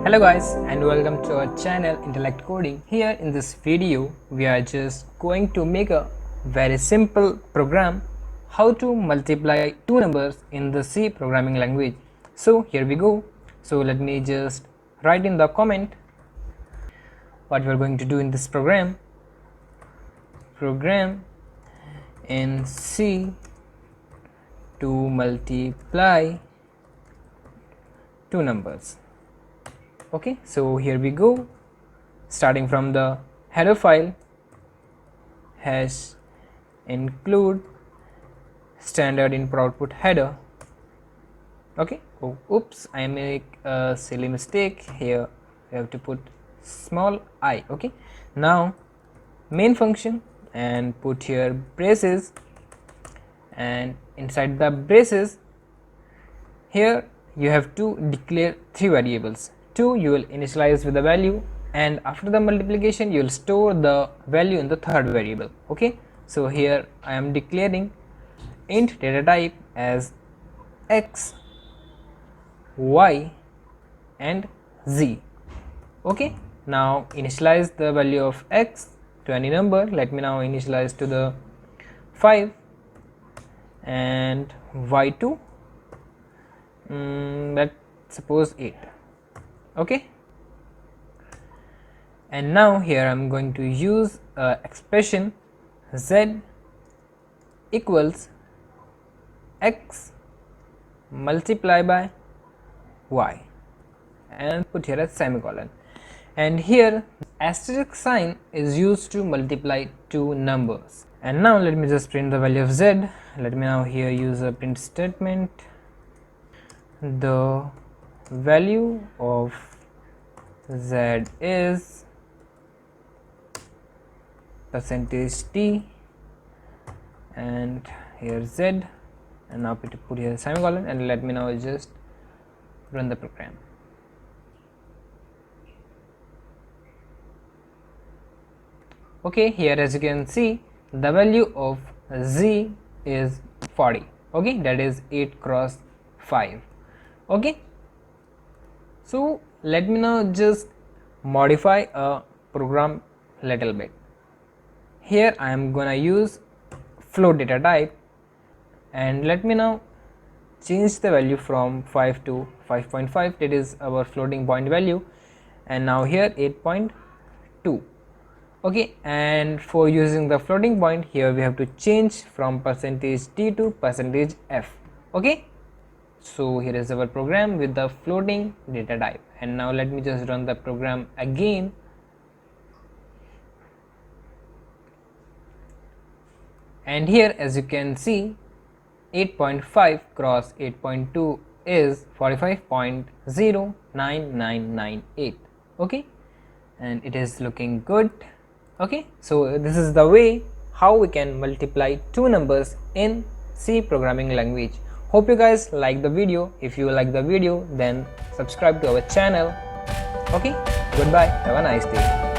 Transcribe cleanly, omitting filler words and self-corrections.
Hello guys and welcome to our channel Intellect Coding. Here in this video we are just going to make a very simple program how to multiply two numbers in the C programming language. So here we go. So let me just write in the comment what we are going to do in this program in C to multiply two numbers. Okay, so here we go. Starting from the header file, hash include standard input output header. Okay, oh, oops, I make a silly mistake here. I have to put small I. Okay, now main function and put here braces, and inside the braces here you have to declare three variables. Two you will initialize with the value, and after the multiplication you will store the value in the third variable. Okay, so here I am declaring int data type as x, y and z. Okay, now initialize the value of x to any number. Let me now initialize to the 5 and y to let's suppose 8. Okay, and now here I'm going to use expression z equals x multiplied by y and put here a semicolon, and here asterisk sign is used to multiply two numbers. And now let me just print the value of z. Let me now here use a print statement. The value of z is %t and here z, and now put here a semicolon, and let me now just run the program. Okay, here as you can see the value of z is 40. Okay, that is 8 cross 5. Okay, so let me now just modify a program little bit. Here I am gonna use float data type, and let me now change the value from 5 to 5.5. that is our floating point value, and now here 8.2. okay, and for using the floating point here we have to change from %t to %f. okay, so here is our program with the floating data type, and now let me just run the program again. And here as you can see 8.5 cross 8.2 is 45.09998. okay, and it is looking good. Okay, so this is the way how we can multiply two numbers in C programming language. Hope you guys like the video. If you like the video, then subscribe to our channel. Okay, goodbye, have a nice day.